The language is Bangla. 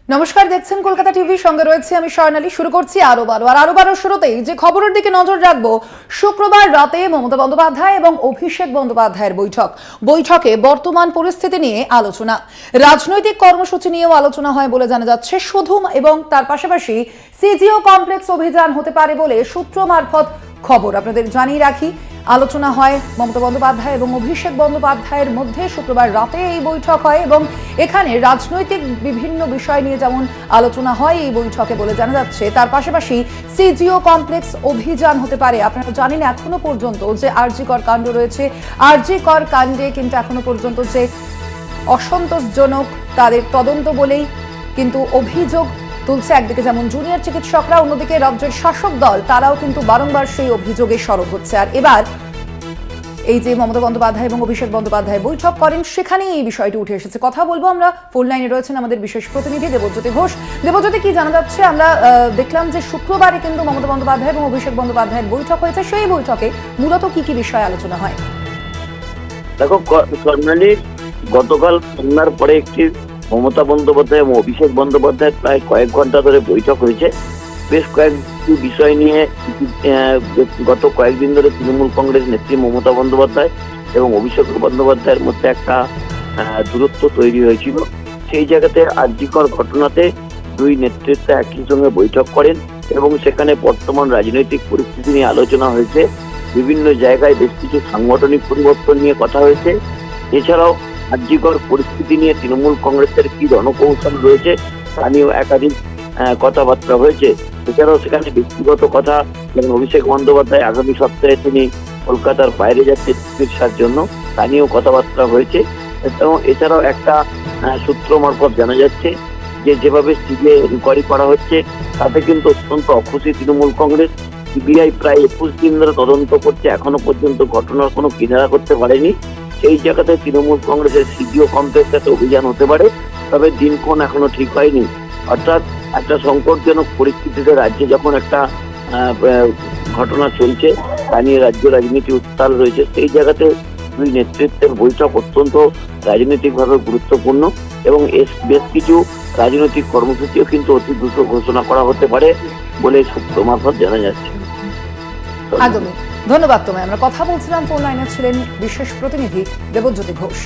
নমস্কার, দেখছেন কলকাতা টিভি, সঙ্গে রয়েছে আমি স্বর্ণালী। শুরু করছি আরো বারো শুরুতেই যে খবরের দিকে নজর রাখবো। শুক্রবার রাতে মমতা বন্দ্যোপাধ্যায় এবং অভিষেক বন্দ্যোপাধ্যায়ের বৈঠকে বর্তমান পরিস্থিতি নিয়ে আলোচনা, রাজনৈতিক কর্মসূচি নিয়েও আলোচনা হয় বলে জানা যাচ্ছে। শুধু এবং তার পাশাপাশি সিজিও কমপ্লেক্স অভিযান হতে পারে বলে সূত্র মারফত খবর। আপনাদের জানিয়ে রাখি, আলোচনা হয় মমতা বন্দ্যোপাধ্যায় এবং অভিষেক বন্দ্যোপাধ্যায়ের মধ্যে। শুক্রবার রাতে এই বৈঠক হয় এবং এখানে রাজনৈতিক বিভিন্ন বিষয় নিয়ে যেমন আলোচনা হয় এই বৈঠকে বলে জানা যাচ্ছে, তার পাশাপাশি সিজিও কমপ্লেক্স অভিযান হতে পারে। আপনারা জানেন এখনো পর্যন্ত যে আরজিকর কাণ্ড রয়েছে, আরজিকর কাণ্ডে কিন্তু এখনো পর্যন্ত যে অসন্তোষজনক তাদের তদন্ত বলেই কিন্তু অভিযোগ তুলছে একদিকে যেমন জুনিয়র চিকিৎসকরা, অন্যদিকে রাজ্যের শাসক দল তারাও কিন্তু বারংবার সেই অভিযোগে সরব হচ্ছে। আর এবার এই যে মমতা বন্দ্যোপাধ্যায় এবং অভিষেক বন্দ্যোপাধ্যায় বৈঠক করেন, সেখানেই এই বিষয়টি উঠে এসেছে। কথা বলবো আমরা, ফোন লাইনে রয়েছেন আমাদের বিশেষ প্রতিনিধি দেবজ্যোতি ঘোষ। দেবজ্যোতি, কি জানা যাচ্ছে? আমরা দেখলাম যে শুক্রবারে কিন্তু মমতা বন্দ্যোপাধ্যায় এবং অভিষেক বন্দ্যোপাধ্যায়ের বৈঠক হয়েছে। সেই বৈঠকে মূলত কি কি বিষয় আলোচনা হয়? দেখো স্বর্ণালী, গতকাল সন্ধ্যার পরে একটি মমতা বন্দ্যোপাধ্যায় এবং অভিষেক বন্দ্যোপাধ্যায় প্রায় কয়েক ঘন্টা ধরে বৈঠক হয়েছে। বেশ কয়েকটি বিষয় নিয়ে গত কয়েকদিন ধরে তৃণমূল কংগ্রেস নেত্রী মমতা বন্দ্যোপাধ্যায় এবং অভিষেক বন্দ্যোপাধ্যায়ের মধ্যে একটা দূরত্ব তৈরি হয়েছিল। সেই জায়গাতে আরজিকর ঘটনাতে দুই নেতৃত্ব একই সঙ্গে বৈঠক করেন এবং সেখানে বর্তমান রাজনৈতিক পরিস্থিতি নিয়ে আলোচনা হয়েছে। বিভিন্ন জায়গায় বেশ কিছু সাংগঠনিক পরিবর্তন নিয়ে কথা হয়েছে। এছাড়াও আরজিকর পরিস্থিতি নিয়ে তৃণমূল কংগ্রেসের কি রণকৌশল রয়েছে তা নিয়েও একাধিক কথাবার্তা হয়েছে। এছাড়াও সেখানে ব্যক্তিগত কথা, যেমন অভিষেক বন্দ্যোপাধ্যায় আগামী সপ্তাহে তিনি কলকাতার বাইরে যাচ্ছে চিকিৎসার জন্য, তা নিয়েও কথাবার্তা হয়েছে। এবং এছাড়াও একটা সূত্র মারফত জানা যাচ্ছে যে যেভাবে সিবিআই ইনকোয়ারি করা হচ্ছে তাতে কিন্তু অত্যন্ত অখুশি তৃণমূল কংগ্রেস। সিবিআই প্রায় 21 দিন ধরে তদন্ত করছে, এখনো পর্যন্ত ঘটনার কোনো কিনারা করতে পারেনি। সেই জায়গাতে তৃণমূল কংগ্রেসের সিজিও কমপ্লেক্স একটা অভিযান হতে পারে, তবে দিনক্ষণ এখনো ঠিক হয়নি। অর্থাৎ একটা সংকটজনক পরিস্থিতিতে রাজ্যে যখন একটা ঘটনা চলছে, তা নিয়ে রাজ্য রাজনীতি উত্তাল রয়েছে, সেই জায়গাতে দুই নেতৃত্বের বৈঠক অত্যন্ত রাজনৈতিকভাবে গুরুত্বপূর্ণ এবং বেশ কিছু রাজনৈতিক কর্মসূচিও কিন্তু অতি দ্রুত ঘোষণা করা হতে পারে বলে সূত্র মারফত জানা যাচ্ছে। একদমই ধন্যবাদ তোমায়। আমরা কথা বলছিলাম, ফোন লাইনে ছিলেন বিশেষ প্রতিনিধি দেবজ্যোতি ঘোষ।